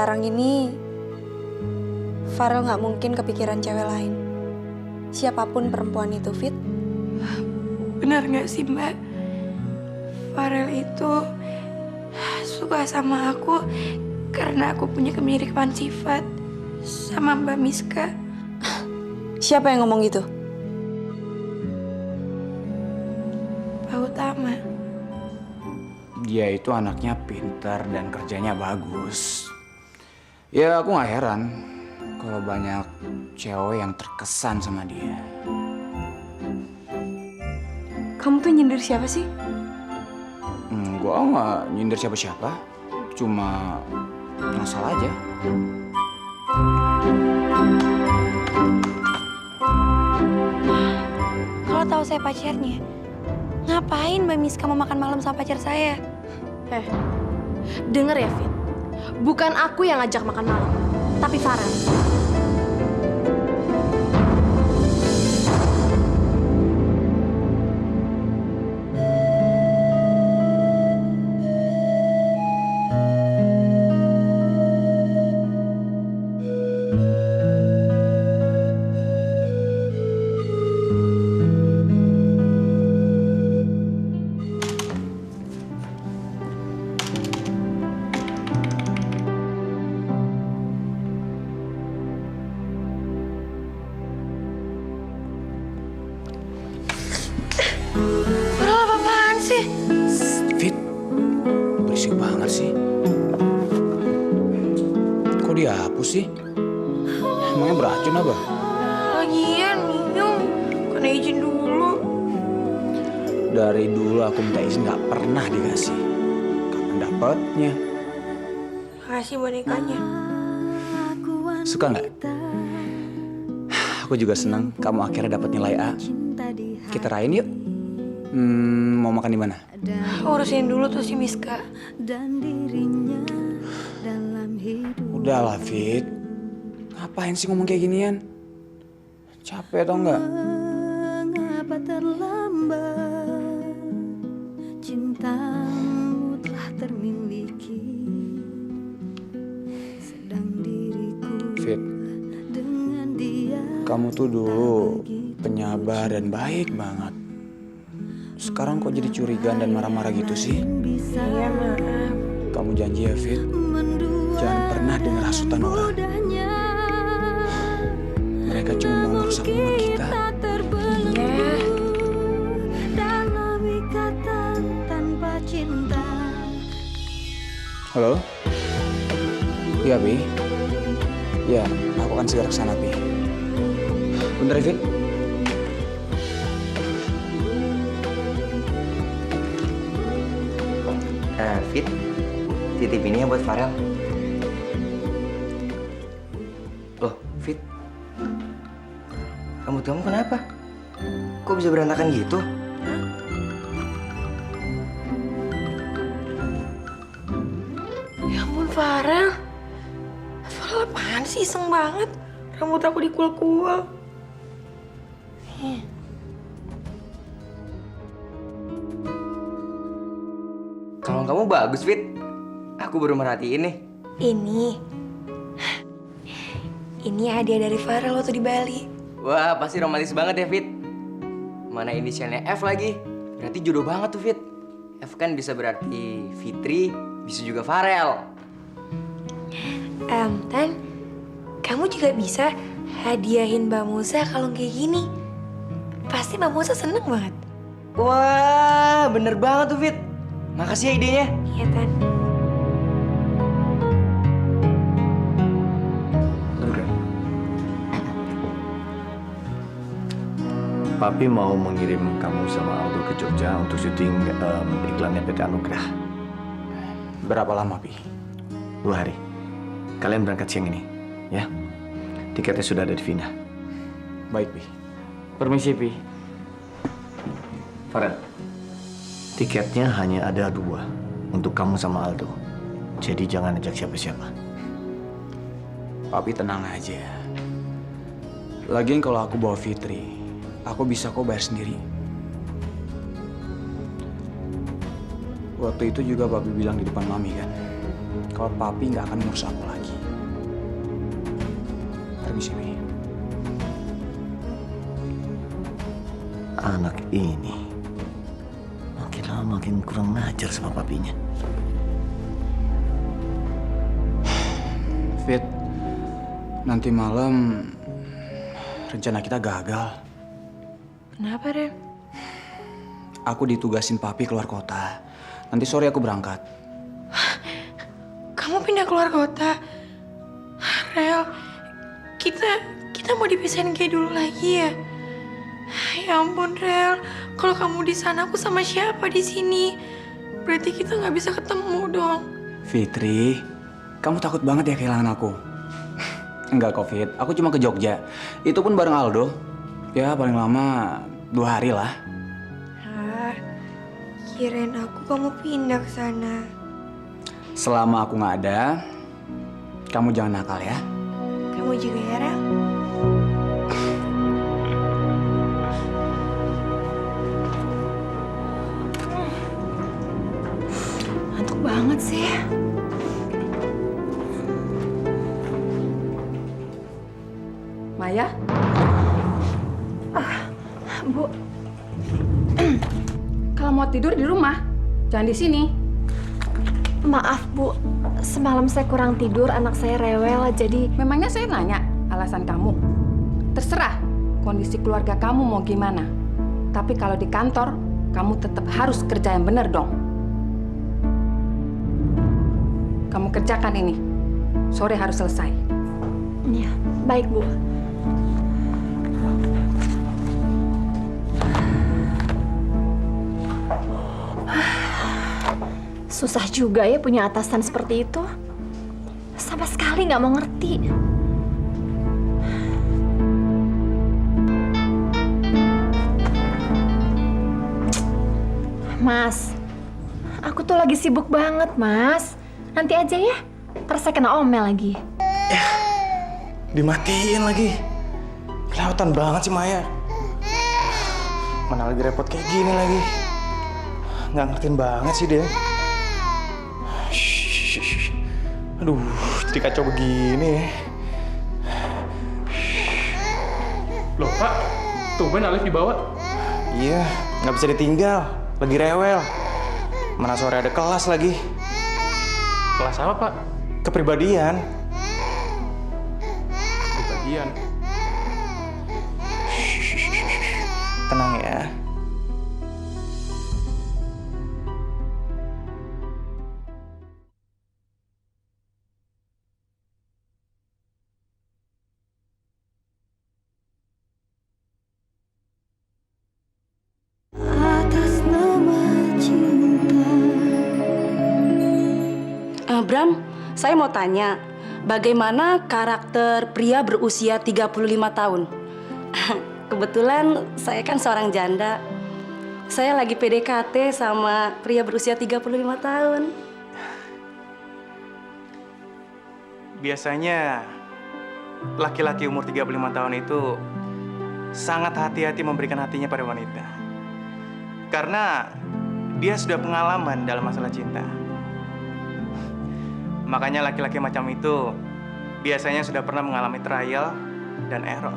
sekarang ini, Farel nggak mungkin kepikiran cewek lain. Siapapun perempuan itu, Fit. Benar nggak sih, Mbak? Farel itu suka sama aku karena aku punya kemiripan sifat sama Mbak Miska. Siapa yang ngomong gitu? Pak Utama. Dia itu anaknya pintar dan kerjanya bagus. Ya aku gak heran kalau banyak cewek yang terkesan sama dia. Kamu tuh nyindir siapa sih? Gua gak nyindir siapa-siapa. Cuma ngasal aja. Kalau tahu saya pacarnya, ngapain Mbak Miska mau makan malam sama pacar saya? Denger ya, Fit. Bukan aku yang ngajak makan malam, tapi Farel. Farel apa-apaan sih? Fit, berisik banget sih. Kok dihapus sih? Emangnya beracun apa? Lagian minum, kan izin dulu. Dari dulu aku minta izin gak pernah dikasih. Kapan dapatnya? Kasih bonekanya. Suka nggak? Aku juga senang kamu akhirnya dapat nilai A. Kita rayain yuk. Mau makan di mana? Urusin dulu tuh si Miska. Udahlah, Fit. Ngapain sih ngomong kayak ginian? Capek atau enggak? Mengapa terlambat? Cintamu telah termiliki. Sedang diriku Fit, dengan dia. kamu tuh dulu penyabar dan baik banget. Sekarang kok jadi curigaan dan marah-marah gitu sih? Iya, maaf. Kamu janji ya, Fit? Jangan pernah dengar hasutan orang. Mereka cuma mau merusak momen kita. Iya. Dalam ikatan tanpa cinta. Halo? Iya, Pi. Ya, aku akan segera ke sana, Pi. Bentar, ya, Fit. Fit, titip ini ya buat Farel. Loh, Fit. Rambut kamu kenapa? Kok bisa berantakan gitu? Ya ampun, Farel. Farel apaan sih? Iseng banget. Rambut aku dikual-kual. Kalung kamu bagus, Fit. Aku baru merhatiin nih. Ini hadiah dari Farel waktu di Bali. Wah, pasti romantis banget ya, Fit. Mana inisialnya F lagi. Berarti jodoh banget tuh, Fit. F kan bisa berarti Fitri, bisa juga Farel. Tan, kamu juga bisa hadiahin Mbak Musa kalung kayak gini. Pasti Mbak Musa seneng banget. Wah, bener banget tuh, Fit. Makasih ya idenya. Iya, Tan. Papi mau mengirim kamu sama Aldo ke Jogja untuk syuting iklannya PT Anugrah. Berapa lama, Pi? 2 hari. Kalian berangkat siang ini, ya? Tiketnya sudah ada di Vina. Baik, Pi. Permisi, Pi. Farel, tiketnya hanya ada 2 untuk kamu sama Aldo. Jadi jangan ajak siapa-siapa. Papi tenang aja. Lagian kalau aku bawa Fitri, aku bisa kok bayar sendiri. Waktu itu juga Papi bilang di depan Mami kan, kalau papi nggak akan ngurus aku lagi. Permisi, Mi. Anak ini makin lama makin kurang ngajar sama papinya. Fit, nanti malam rencana kita gagal. Kenapa, Rel? Aku ditugasin papi keluar kota. Nanti sore aku berangkat. Kamu pindah keluar kota? Rel, kita mau dipisahin kayak dulu lagi ya? Ya ampun, Rel. Kalau kamu di sana, aku sama siapa di sini? Berarti kita nggak bisa ketemu dong. Fitri, kamu takut banget ya kehilangan aku? Enggak kok, Fit. Aku cuma ke Jogja. Itu pun bareng Aldo. Ya, paling lama 2 hari lah. Kirain aku kamu pindah ke sana. Selama aku nggak ada, kamu jangan nakal ya. Kamu juga ya, Rel? Ngantuk banget sih. Maya? Bu, Kalau mau tidur di rumah, jangan di sini. Maaf Bu, semalam saya kurang tidur, anak saya rewel, jadi... Memangnya saya nanya alasan kamu? Terserah kondisi keluarga kamu mau gimana. Tapi kalau di kantor, kamu tetap harus kerja yang benar dong. Kamu kerjakan ini. Sore harus selesai. Ya, baik Bu. Susah juga ya punya atasan seperti itu. Sama sekali nggak mau ngerti. Mas, aku tuh lagi sibuk banget, Mas. Nanti aja ya, ntar saya kena omel lagi. Dimatiin lagi. Kelewatan banget sih Maya. Mana lagi repot kayak gini lagi. Nggak ngertiin banget sih dia. Shh. Aduh, jadi kacau begini ya. Loh Pak, tumben Alif dibawa. Iya, nggak bisa ditinggal. Lagi rewel. Mana sore ada kelas lagi. Kelas apa Pak? Kepribadian. Kepribadian. Tenang ya. Atas nama cinta. Bram, saya mau tanya, bagaimana karakter pria berusia 35 tahun? Kebetulan saya kan seorang janda. Saya lagi PDKT sama pria berusia 35 tahun. Biasanya laki-laki umur 35 tahun itu sangat hati-hati memberikan hatinya pada wanita. Karena dia sudah pengalaman dalam masalah cinta. Makanya laki-laki macam itu biasanya sudah pernah mengalami trial dan error.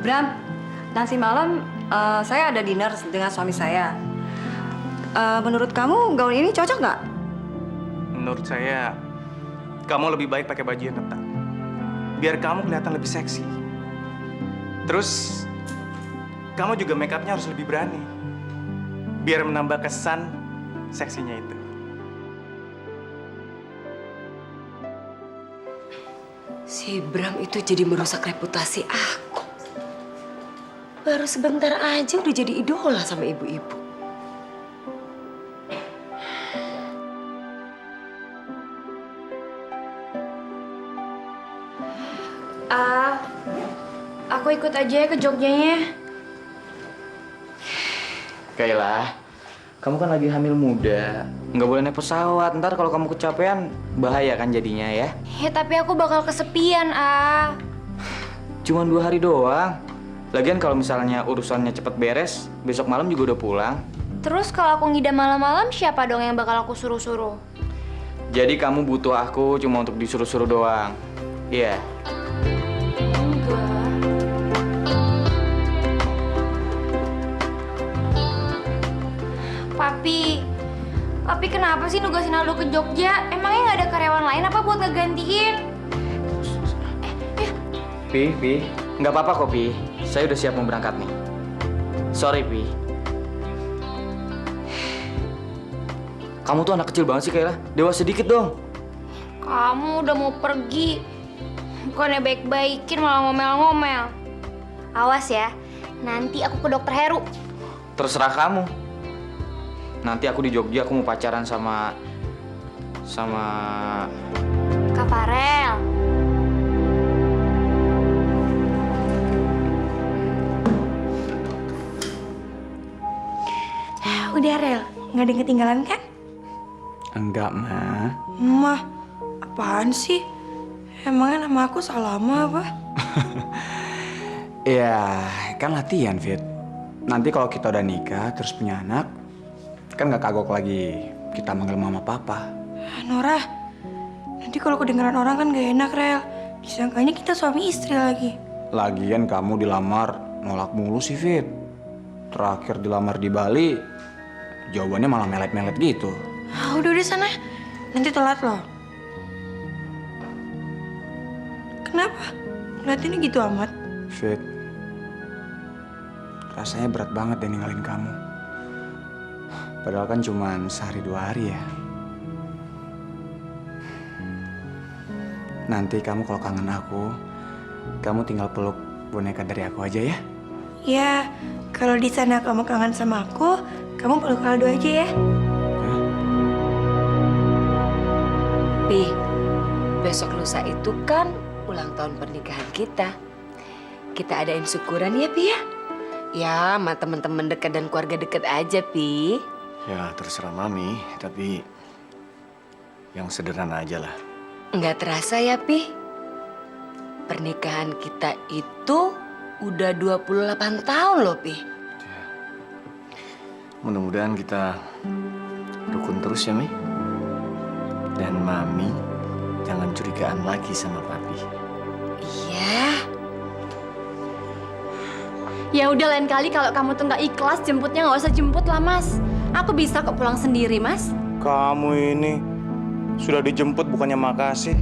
Bram, nanti malam saya ada dinner dengan suami saya. Menurut kamu gaun ini cocok nggak? Menurut saya, kamu lebih baik pakai baju yang ketat. Biar kamu kelihatan lebih seksi. Terus, kamu juga make up-nya harus lebih berani. Biar menambah kesan seksinya itu. si Bram itu jadi merusak reputasi aku. Baru sebentar aja udah jadi idola sama ibu-ibu. Aku ikut aja ya ke Jogjanya. Kayla, kamu kan lagi hamil muda. Nggak boleh naik pesawat. Ntar kalau kamu kecapean, bahaya kan jadinya ya. Ya tapi aku bakal kesepian, Cuman 2 hari doang. Lagian kalau misalnya urusannya cepet beres, besok malam juga udah pulang. Terus kalau aku ngidam malam-malam, siapa dong yang bakal aku suruh-suruh? Jadi kamu butuh aku cuma untuk disuruh-suruh doang. Iya. Enggak. Papi kenapa sih nugasin Aldo ke Jogja? Emangnya nggak ada karyawan lain apa buat ngegantiin? Pi, nggak apa-apa kok, Pi. Saya udah siap mau berangkat nih. Sorry, Pi. Kamu tuh anak kecil banget sih, Kayla. Dewasa sedikit dong. Kamu udah mau pergi. Bukannya baik-baikin malah ngomel-ngomel. Awas ya, nanti aku ke dokter Heru. Terserah kamu. Nanti aku di Jogja, aku mau pacaran sama Kak Farel. Udah, Rel. Nggak ada yang ketinggalan kan? Enggak, Ma. Mah, apaan sih? Emangnya nama aku Salama apa? Ya, kan latihan, Fit. Nanti kalau kita udah nikah, terus punya anak, kan nggak kagok lagi kita manggil mama papa. Nora, nanti kalau kedengeran orang kan gak enak, Rel. Disangkanya kita suami istri lagi. Lagian kamu dilamar nolak mulu sih, Fit. Terakhir dilamar di Bali, jawabannya malah melet-melet gitu. Udah sana. Nanti telat loh. Kenapa? Ngeliatinnya gitu amat? Fit, rasanya berat banget deh ninggalin kamu. Padahal kan cuma sehari 2 hari ya. Nanti kamu kalau kangen aku, kamu tinggal peluk boneka dari aku aja ya. Ya, kalau di sana kamu kangen sama aku, kamu peluk Aldo aja ya. Pi, besok lusa itu kan ulang tahun pernikahan kita. Kita adain syukuran ya, Pi ya? Ya, sama teman-teman dekat dan keluarga dekat aja, Pi. Ya, terserah Mami, tapi yang sederhana aja lah. Nggak terasa ya, Pi? Pernikahan kita itu udah 28 tahun loh, Pi. Mudah-mudahan kita rukun terus ya, Mi. Dan Mami jangan curigaan lagi sama Papi. Iya. Ya udah, lain kali kalau kamu tuh nggak ikhlas jemputnya nggak usah jemput lah, Mas. Aku bisa kok pulang sendiri, Mas. Kamu ini sudah dijemput bukannya makasih,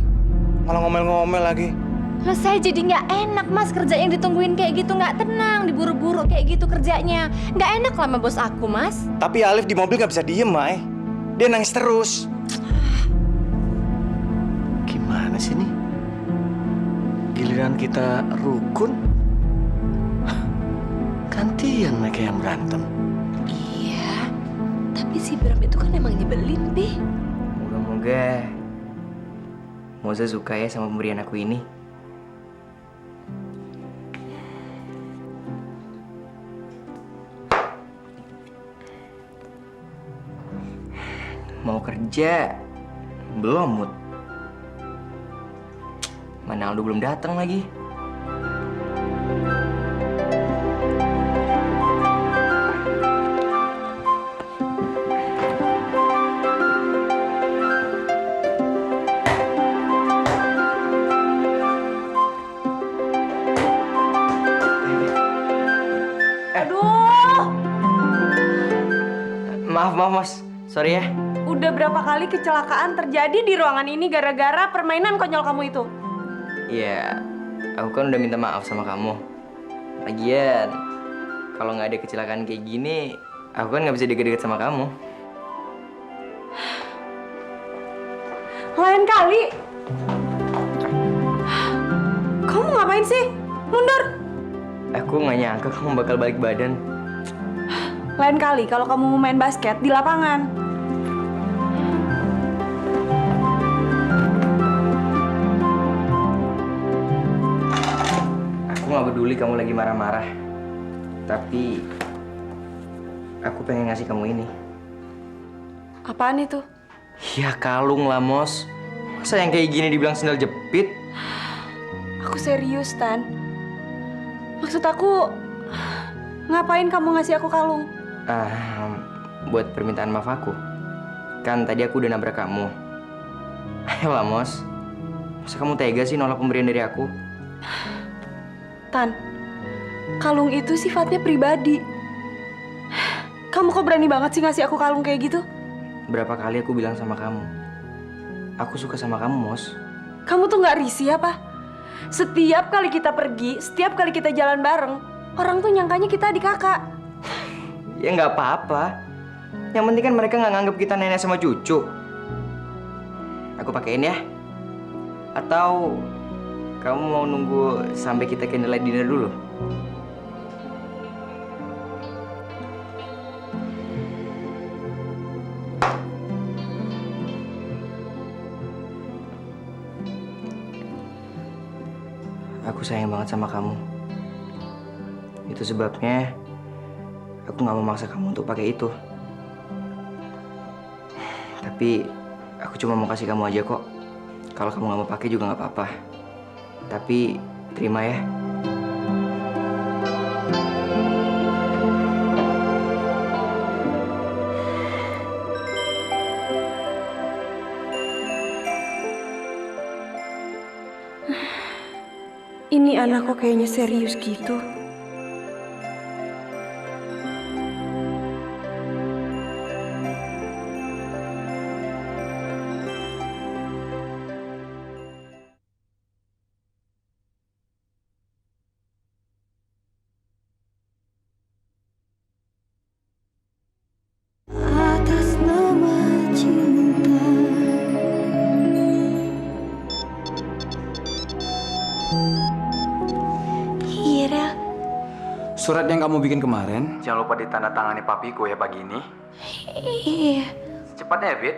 malah ngomel-ngomel lagi. Mas, saya jadi nggak enak, Mas, kerja yang ditungguin kayak gitu, nggak tenang, diburu-buru kayak gitu kerjanya. Nggak enak lah sama bos aku, Mas. Tapi Alif di mobil nggak bisa diem, Mai. Dia nangis terus. Gimana sih nih? Giliran kita rukun, gantian mereka yang berantem. Iya, tapi si Bram itu kan emang nyebelin, Pi. Moga-moga Moza suka ya sama pemberian aku ini. Mau kerja, belum mood. Mana Aldo belum datang lagi. Aduh, Maaf, Mas. Sorry ya. udah berapa kali kecelakaan terjadi di ruangan ini gara-gara permainan konyol kamu itu? Iya, aku kan udah minta maaf sama kamu. Lagian, kalau nggak ada kecelakaan kayak gini, aku kan nggak bisa deket-deket sama kamu. Lain kali. Kamu ngapain sih? Mundur. Aku nggak nyangka kamu bakal balik badan. Lain kali kalau kamu mau main basket di lapangan. Aku nggak peduli kamu lagi marah-marah. Tapi, aku pengen ngasih kamu ini. Apaan itu? Ya kalung lah, Mos. Masa yang kayak gini dibilang sendal jepit? Aku serius, Tan. Maksud aku, ngapain kamu ngasih aku kalung? Buat permintaan maaf aku. Kan tadi aku udah nabrak kamu. Ayolah, Mos. Masa kamu tega sih nolak pemberian dari aku? Tan, kalung itu sifatnya pribadi. Kamu kok berani banget sih ngasih aku kalung kayak gitu? Berapa kali aku bilang sama kamu, aku suka sama kamu, Mos. Kamu tuh nggak risih apa? Setiap kali kita pergi, setiap kali kita jalan bareng, orang tuh nyangkanya kita adik kakak. Ya nggak apa-apa. Yang penting kan mereka nggak nganggap kita nenek sama cucu. Aku pakein ya. Atau kamu mau nunggu sampai kita candlelight dinner dulu? Aku sayang banget sama kamu. Itu sebabnya aku nggak memaksa kamu untuk pakai itu. Tapi aku cuma mau kasih kamu aja kok. Kalau kamu nggak mau pakai juga nggak apa-apa. Tapi terima ya. Ini anak kok kayaknya serius gitu. Atas nama cinta. Iya, Rel. Surat yang kamu bikin kemarin, jangan lupa ditandatangani papiku ya pagi ini. Iya, Cepatnya ya, Fit.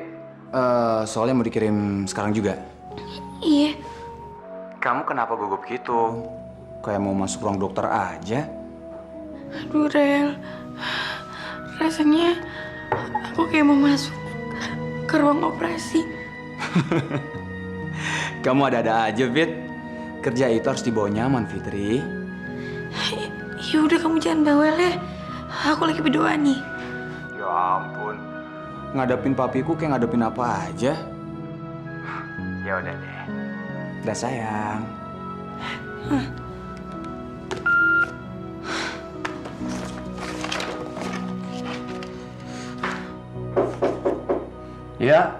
Soalnya mau dikirim sekarang juga. iya. Kamu kenapa gugup gitu? Kayak mau masuk ruang dokter aja. Aduh, Rel. Rasanya aku kayak mau masuk ke ruang operasi. Kamu ada-ada aja, Fit. Kerja itu harus dibawa nyaman, Fitri. Ya udah, kamu jangan bawel ya. Aku lagi berdoa nih. Ya ampun. Ngadepin papiku kayak ngadepin apa aja. Ya udah deh. Udah sayang. Ya,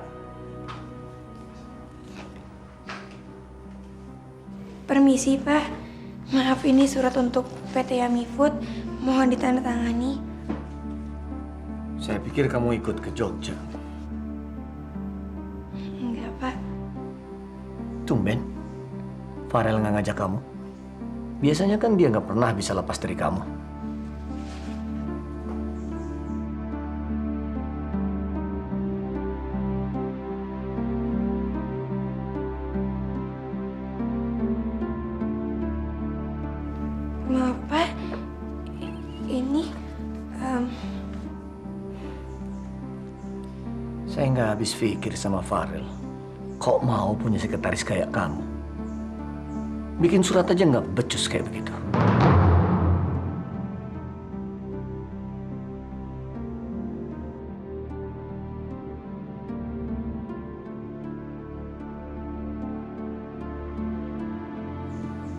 Permisi, Pak. Maaf, ini surat untuk PT Yummy Food. Mohon ditandatangani. saya pikir kamu ikut ke Jogja. Enggak, Pak. Tumben, Farel nggak ngajak kamu. Biasanya kan dia nggak pernah bisa lepas dari kamu. Maaf, Pak. Ini, Saya nggak habis pikir sama Farel. Kok mau punya sekretaris kayak kamu? Bikin surat aja nggak becus kayak begitu.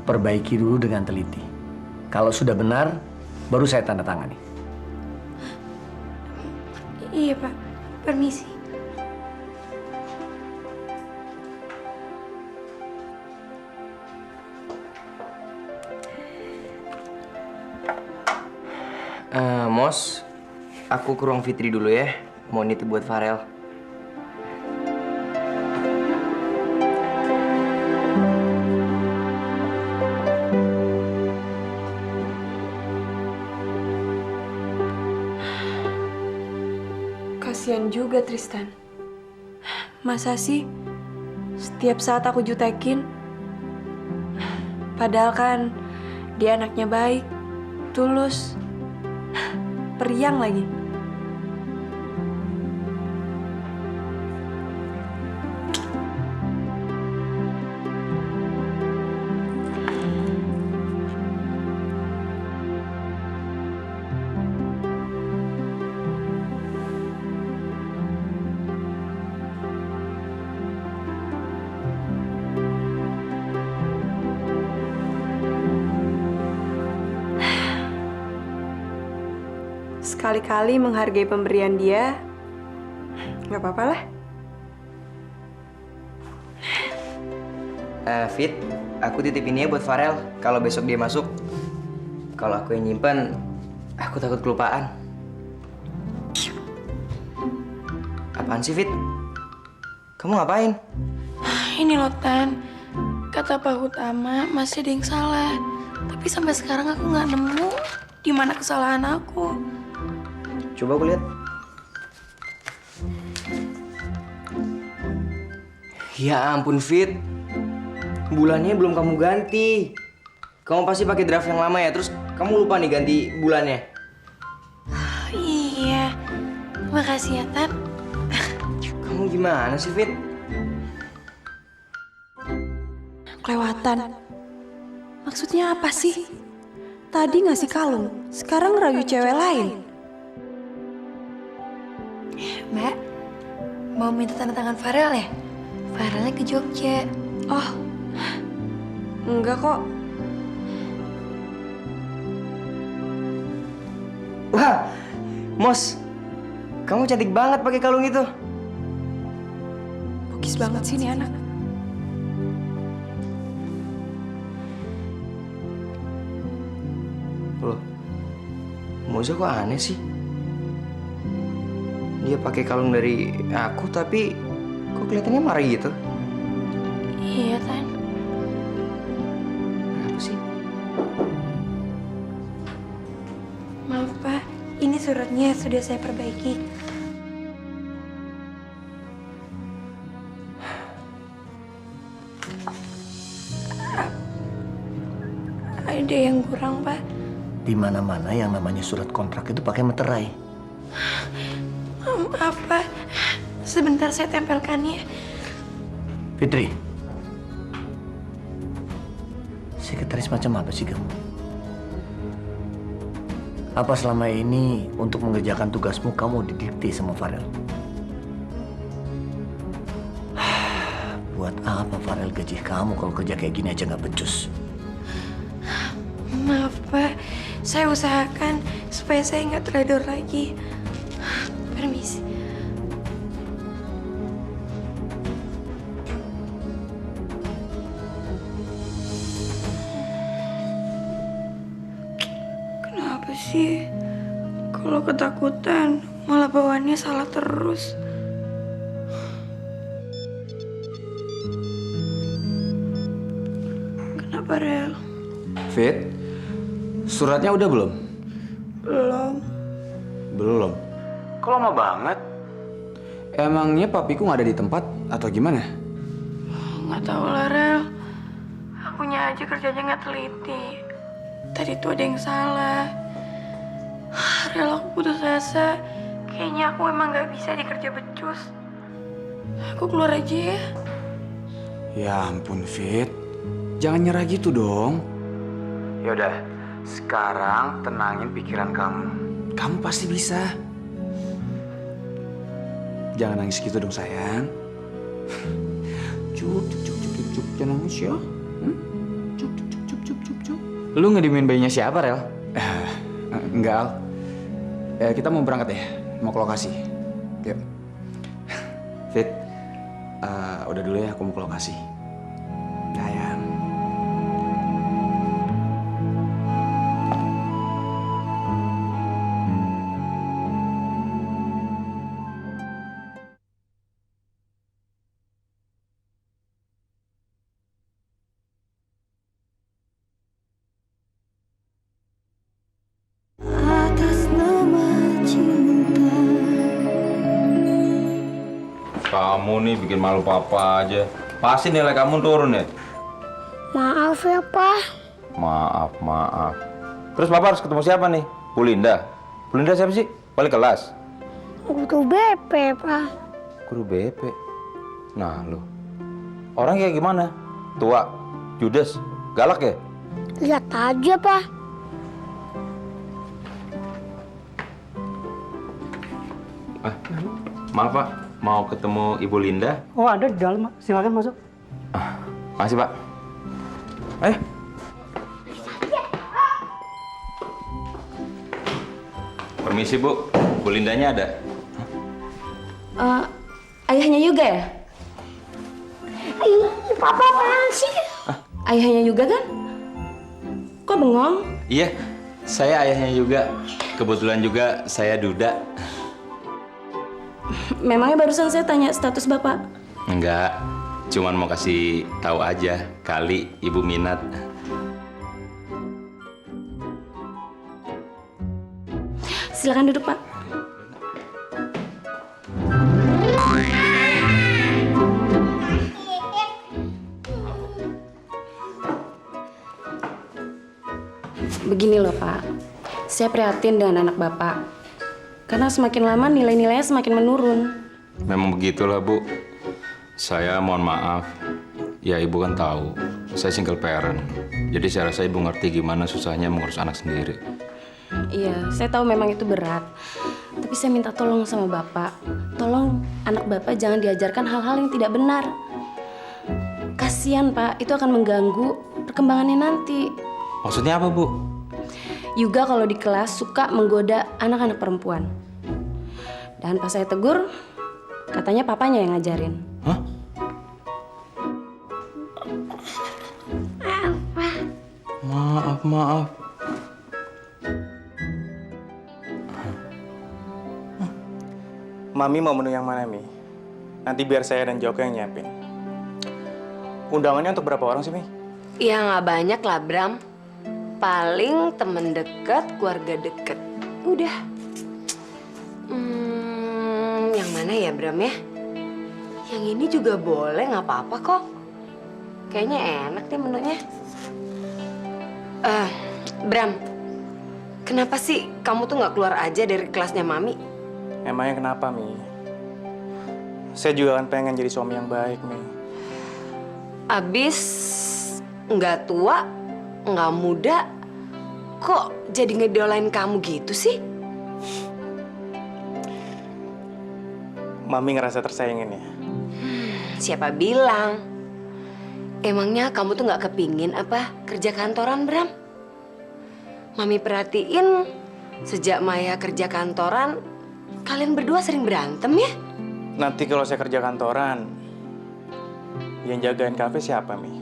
Perbaiki dulu dengan teliti. Kalau sudah benar, baru saya tanda tangani. iya, Pak. Permisi. Mos, aku ke ruang Fitri dulu ya. Mau nitip buat Farel. Kasian juga Tristan. Masa sih setiap saat aku jutekin? Padahal kan dia anaknya baik, tulus, periang lagi. sekali-kali menghargai pemberian dia, nggak apa-apa lah. Fit, aku titip ini ya buat Farel. Kalau besok dia masuk, kalau aku yang nyimpen, aku takut kelupaan. Apaan sih, Fit? Kamu ngapain? Ini loh, Tan. Kata Pak Utama, masih ada yang salah. Tapi sampai sekarang aku nggak nemu di mana kesalahan aku. Coba aku lihat. Ya ampun, Fit. Bulannya belum kamu ganti. Kamu pasti pakai draft yang lama ya, terus kamu lupa nih ganti bulannya. Oh, iya. Makasih ya, Tan. Kamu gimana sih, Fit? Kelewatan. Maksudnya apa sih? Tadi ngasih kalung, sekarang rayu cewek lain. Mbak, mau minta tanda tangan Farel ya? Farelnya ke Jogja. Oh, enggak kok. Wah, Mos, kamu cantik banget pakai kalung itu. Bogis banget sih nih anak. Loh, Moza kok aneh sih? Dia pakai kalung dari aku tapi kok kelihatannya marah gitu? Iya, Tan. Apa sih? Maaf, Pak. Ini suratnya sudah saya perbaiki. Ada yang kurang, Pak. Di mana-mana yang namanya surat kontrak itu pakai meterai. Maaf, Pak. Sebentar saya tempelkannya. Fitri, sekretaris macam apa sih kamu? Apa selama ini untuk mengerjakan tugasmu kamu didikte sama Farel? Buat apa Farel gaji kamu kalau kerja kayak gini aja nggak becus? Maaf, Pak. Saya usahakan supaya saya nggak teledor lagi. Permisi. Kenapa sih? Kalau ketakutan, malah bawaannya salah terus. Kenapa, Rel? Fit, suratnya udah belum? Belum. Belum. Kok lama banget? Emangnya papiku nggak ada di tempat atau gimana? Nggak tahu lah, Rel. Akunya aja kerjanya nggak teliti. Tadi tuh ada yang salah. Rel, aku putus asa. Kayaknya aku emang nggak bisa dikerja becus. Aku keluar aja ya. Ya ampun, Fit. Jangan nyerah gitu dong. Yaudah, sekarang tenangin pikiran kamu. Kamu pasti bisa. Jangan nangis gitu dong, sayang. Cup, cup, cup, cup, cup. Jangan nangis ya. Cup, cup, cup, cup, cup, cup, cup. Lu ngedimin bayinya siapa, Rel? Enggak, Al. Kita mau berangkat ya. Mau ke lokasi. Yuk. Fit, udah dulu ya, aku mau ke lokasi. Sayang. Atas nama cinta. Kamu nih bikin malu papa aja. Pasti nilai kamu turun ya? Maaf ya, Pak. Maaf. Terus papa harus ketemu siapa nih? Bu Linda. Bu Linda siapa sih? Wali kelas? Guru BP, Pak. Guru BP? Nah lo, orang kayak gimana? Tua? Judes? Galak ya? Lihat aja, Pak. Maaf Pak, mau ketemu Ibu Linda? Oh, ada di dalam, Pak. Silakan masuk. Makasih Pak. Ayo. Permisi Bu, Bu Lindanya ada? Ayahnya Yuga ya? Papa apaan sih? Ayahnya Yuga kan? Kok bengong? Iya, saya ayahnya juga. Kebetulan juga saya Duda. Memangnya barusan saya tanya status Bapak? Enggak, cuman mau kasih tahu aja, kali Ibu minat. Silakan duduk, Pak. Begini loh, Pak. Saya prihatin dengan anak Bapak. Karena semakin lama nilai-nilainya semakin menurun. Memang begitulah Bu. Saya mohon maaf. Ya Ibu kan tahu, saya single parent. Jadi saya rasa Ibu ngerti gimana susahnya mengurus anak sendiri. Iya, saya tahu memang itu berat. Tapi saya minta tolong sama Bapak. Tolong anak Bapak jangan diajarkan hal-hal yang tidak benar. Kasihan, Pak. Itu akan mengganggu perkembangannya nanti. Maksudnya apa Bu? Yuga kalau di kelas suka menggoda anak-anak perempuan. Dan pas saya tegur, katanya papanya yang ngajarin. Hah? Maaf. Mami mau menu yang mana, Mi? Nanti biar saya dan Joko yang nyiapin. Undangannya untuk berapa orang sih, Mi? Ya nggak banyak lah, Bram. Paling temen deket, keluarga deket. Udah. Yang mana ya, Bram ya? Yang ini juga boleh, nggak apa-apa kok. Kayaknya enak deh menunya. Bram, kenapa sih kamu tuh nggak keluar aja dari kelasnya Mami? Emangnya kenapa, Mi? Saya juga kan pengen jadi suami yang baik, Mi. Abis nggak tua, nggak muda, kok jadi ngedolain kamu gitu sih? Mami ngerasa tersayangin ya? Siapa bilang? Emangnya kamu tuh nggak kepingin apa kerja kantoran, Bram? Mami perhatiin sejak Maya kerja kantoran, kalian berdua sering berantem ya? Nanti kalau saya kerja kantoran, yang jagain kafe siapa, Mi?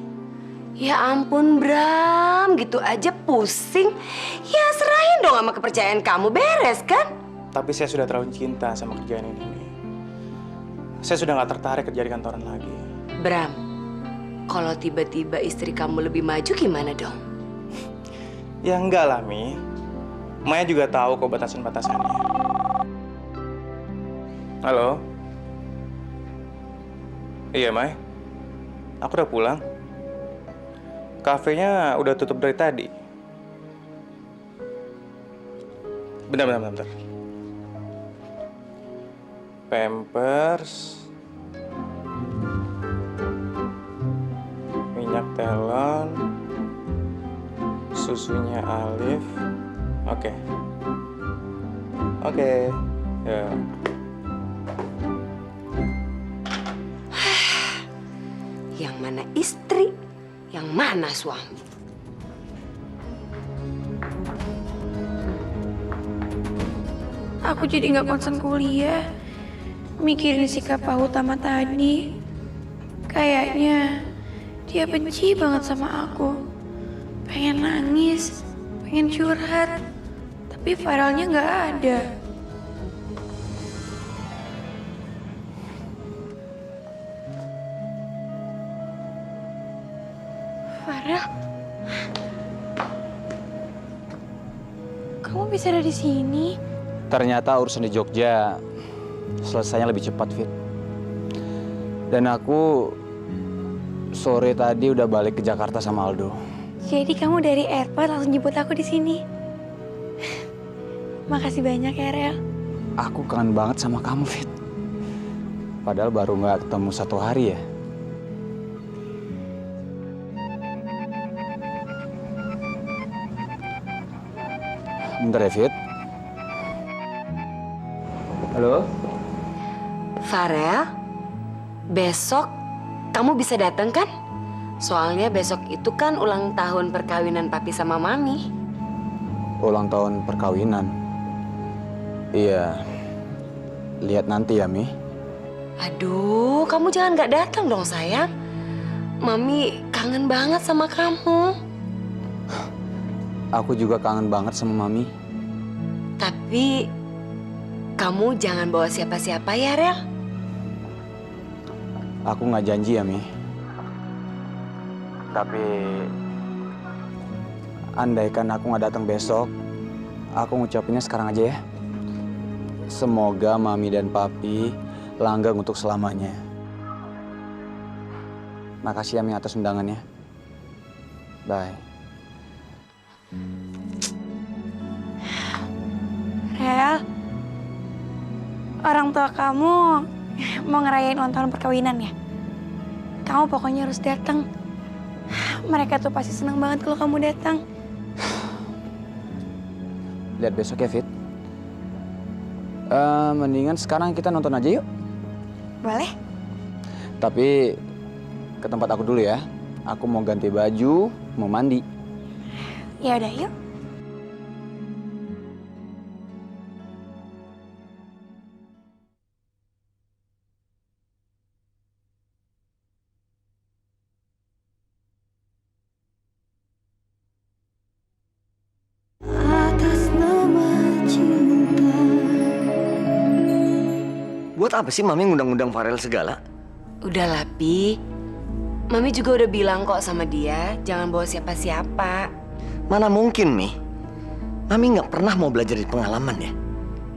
Ya ampun, Bram, gitu aja pusing. Ya serahin dong sama kepercayaan kamu, beres kan? Tapi saya sudah terlalu cinta sama kerjaan ini, Mi. Saya sudah nggak tertarik kerja di kantoran lagi. Bram, kalau tiba-tiba istri kamu lebih maju gimana dong? Ya enggak lah, Mi. Maya juga tahu kok batasan-batasannya. Halo? Iya, Mai. Aku udah pulang. Kafenya udah tutup dari tadi. Bentar. Pampers, minyak telon, susunya Alif. Oke. Ya. Yang mana istri, yang mana suami? Aku jadi nggak konsen kuliah. Mikirin sikap Pak Utama tadi. Kayaknya dia benci banget sama aku. Pengen nangis, pengen curhat. Tapi Farelnya nggak ada. Farel? Kamu bisa ada di sini? Ternyata urusan di Jogja selesainya lebih cepat, Fit. Dan aku sore tadi udah balik ke Jakarta sama Aldo. Jadi kamu dari airport langsung jemput aku di sini. Makasih banyak ya, Rel. Aku kangen banget sama kamu, Fit. Padahal baru nggak ketemu 1 hari ya. Bentar ya, Fit. Halo? Farel, besok kamu bisa datang kan? Soalnya besok itu kan ulang tahun perkawinan papi sama mami. Ulang tahun perkawinan? Iya. Lihat nanti ya, Mi. Aduh, kamu jangan nggak datang dong sayang. Mami kangen banget sama kamu. Aku juga kangen banget sama Mami. Tapi kamu jangan bawa siapa-siapa ya, Rel. Aku nggak janji ya, Mi. Tapi andaikan aku nggak datang besok, aku ngucapinnya sekarang aja ya. Semoga Mami dan Papi langgeng untuk selamanya. Makasih ya, Mi, atas undangannya. Bye. Rel, orang tua kamu mau ngerayain ulang tahun perkawinan ya? Kamu pokoknya harus datang. Mereka tuh pasti senang banget kalau kamu datang. Lihat besok ya, Fit. Mendingan sekarang kita nonton aja yuk. Boleh? Tapi ke tempat aku dulu ya. Aku mau ganti baju, mau mandi. Ya udah, yuk. Atas nama cinta. Buat apa sih Mami ngundang-undang Farel segala? Udah lah, Pi. Mami juga udah bilang kok sama dia, jangan bawa siapa-siapa. Mana mungkin, Mi? Mami nggak pernah mau belajar dari pengalaman ya.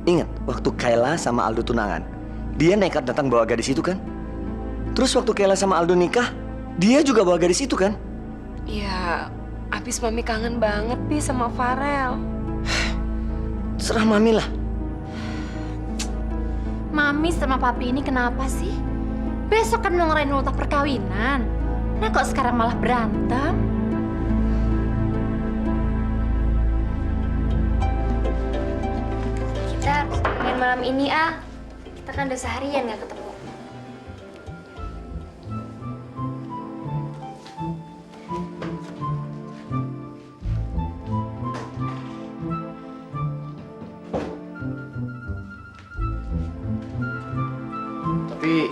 Ingat, waktu Kayla sama Aldo tunangan, dia nekat datang bawa gadis itu kan? Terus waktu Kayla sama Aldo nikah, dia juga bawa gadis itu kan? Ya, abis Mami kangen banget, Pi, sama Farel. Serah Mami lah. Mami sama papi ini kenapa sih? Besok kan mau ngerayain ulang tahun perkawinan. Nah kok sekarang malah berantem? Kita harus main malam ini, ah. Kita kan udah seharian nggak ketemu. Tapi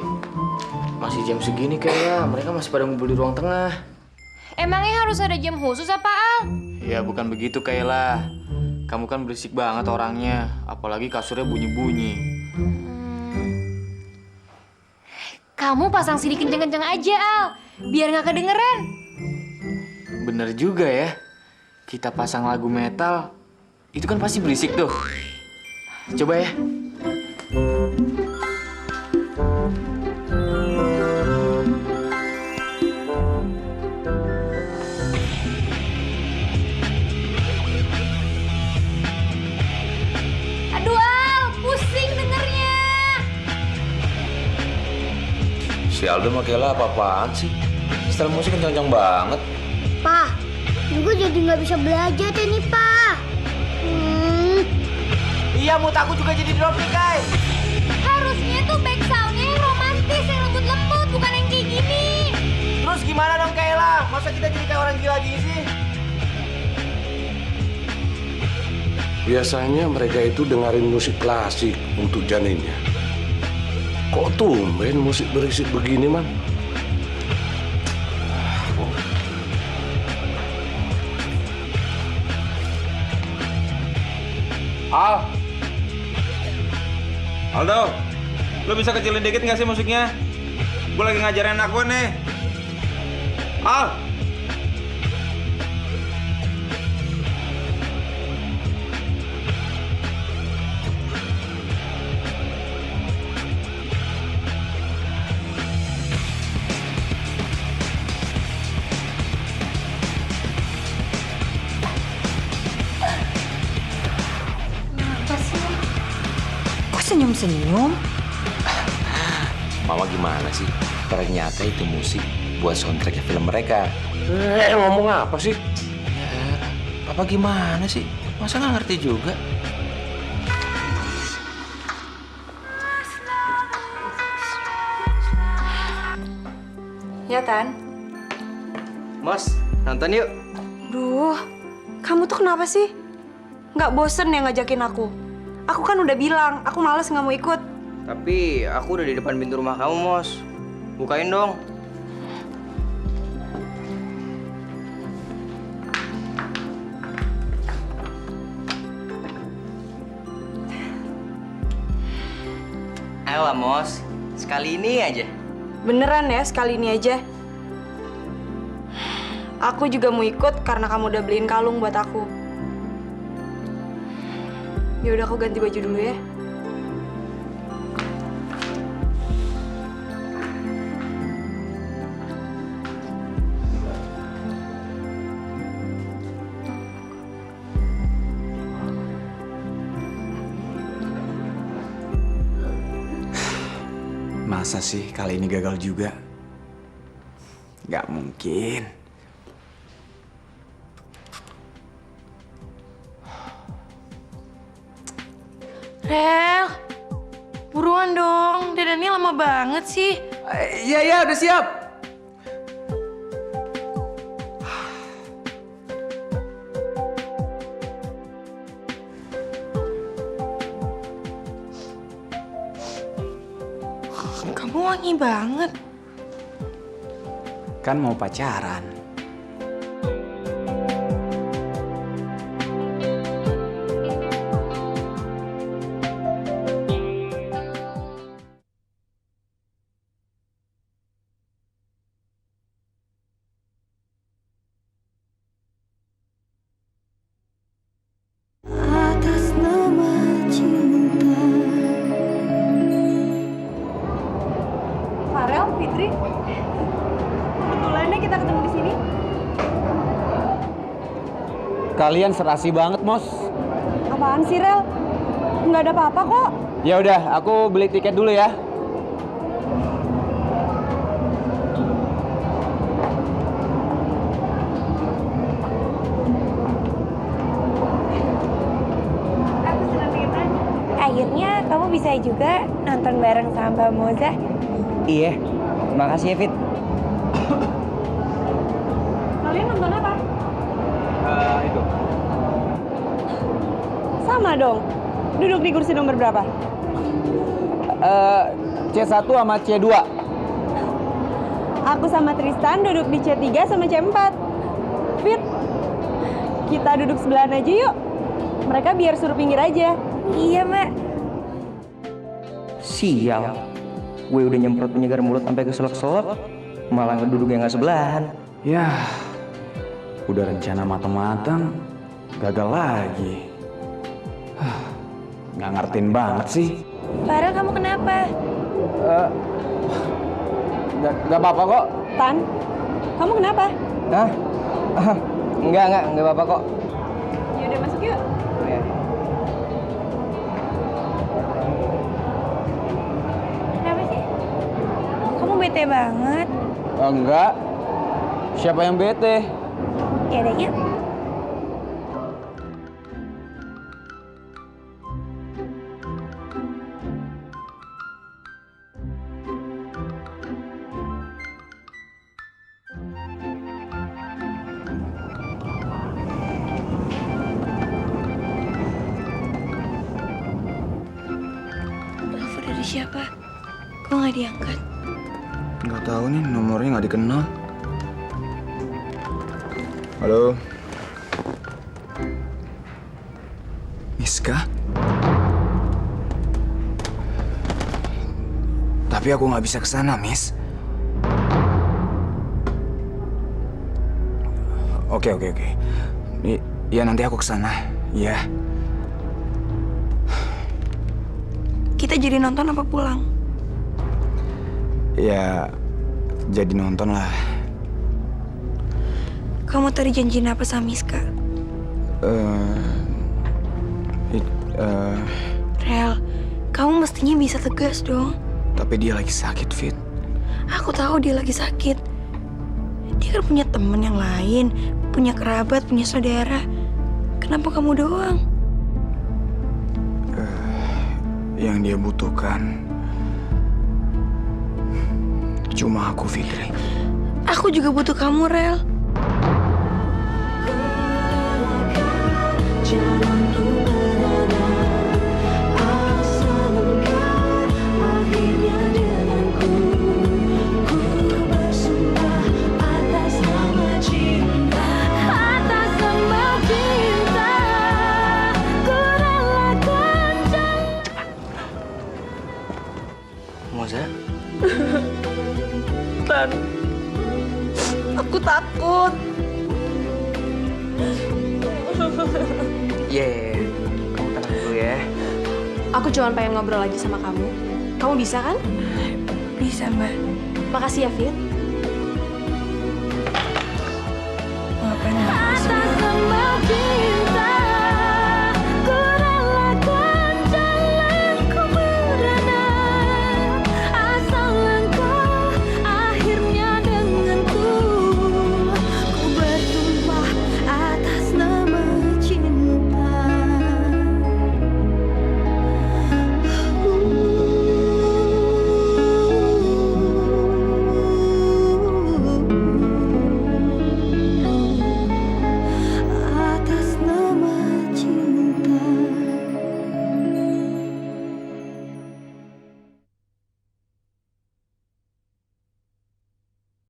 masih jam segini kayaknya mereka masih pada ngumpul di ruang tengah. Emangnya harus ada jam khusus apa, Al? Ya bukan begitu Kayla. Kamu kan berisik banget orangnya, apalagi kasurnya bunyi-bunyi. Kamu pasang CD kenceng-kenceng aja, Al. Biar nggak kedengeran. Bener juga ya. Kita pasang lagu metal, itu kan pasti berisik tuh. Coba ya. Aduh, Al, pusing dengernya. Si Aldo sama Kayla apa-apaan sih? Setel musik kencang-kencang banget. Pa, juga jadi nggak bisa belajar deh nih, Pa. Iya, mood aku juga jadi drop nih, Kay. Harusnya tuh back sound-nya yang romantis, yang lembut-lembut, bukan yang kayak gini. Terus gimana dong, Kayla? Masa kita jadi kayak orang gila gini sih? Biasanya mereka itu dengerin musik klasik untuk janinnya. Kok tumben musik berisik begini, Man? Aldo, lo bisa kecilin dikit nggak sih musiknya? Gue lagi ngajarin anak gue nih. Al! Senyum-senyum. Mama gimana sih? Ternyata itu musik buat soundtracknya film mereka. Ngomong apa sih? Papa gimana sih? Masa nggak ngerti juga? Ya, Tan? Mas, nonton yuk. Duh, kamu tuh kenapa sih? Nggak bosen ya ngajakin aku? Aku kan udah bilang, aku males nggak mau ikut. Tapi aku udah di depan pintu rumah kamu, Mos. Bukain dong. Ayolah, Mos. Sekali ini aja. Beneran ya, sekali ini aja. Aku juga mau ikut karena kamu udah beliin kalung buat aku. Ya udah, aku ganti baju dulu ya. Masa sih kali ini gagal juga? Gak mungkin. Rel, buruan dong. Dandannya lama banget sih. Iya, udah siap. Kamu wangi banget. Kan mau pacaran. Atas nama cinta. Farel, Fitri. Kebetulannya kita ketemu di sini. Kalian serasi banget, Mos. Apaan sih, Rel? Nggak ada apa-apa kok. Ya udah, aku beli tiket dulu ya. Aku senang banget. Akhirnya kamu bisa juga nonton bareng sama Mbak Moza. Iya. Makasih ya, Fit. Kalian nonton apa? Itu. Sama dong. Duduk di kursi nomor berapa? C1 sama C2. Aku sama Tristan duduk di C3 sama C4. Fit, kita duduk sebelahan aja yuk. Mereka biar suruh pinggir aja. Iya, Mbak. Sial. Gue udah nyemprot penyegar mulut sampai keselak-selak, malah ngeduduk yang gak sebelahan. Yah, udah rencana matang-matang, gagal lagi. Nggak ngertiin banget sih. Farel, kamu kenapa? Nggak apa-apa kok. Tan, kamu kenapa? Hah? Enggak apa-apa kok. Yaudah masuk yuk. Ya. Kenapa sih? Kamu bete banget. Enggak. Siapa yang bete? Ya udah, yuk. Telepon dari siapa? Kok nggak diangkat? Nggak tahu nih, nomornya nggak dikenal. Halo. Miska? Tapi aku nggak bisa kesana, Miss. Oke. Ya nanti aku kesana. Iya. Kita jadi nonton apa pulang? Ya, jadi nonton lah. Kamu tadi janjiin apa sama Miska? Rel, kamu mestinya bisa tegas dong. Tapi dia lagi sakit, Fit. Aku tahu dia lagi sakit. Dia kan punya temen yang lain, punya kerabat, punya saudara. Kenapa kamu doang? Yang dia butuhkan cuma aku, Fitri. Aku juga butuh kamu, Rel. ketakutan. Aku takut. Kamu tenang dulu ya. Aku cuma pengen ngobrol aja sama kamu. Kamu bisa kan? Bisa, Mbak. Makasih ya, Fit. Ngapain?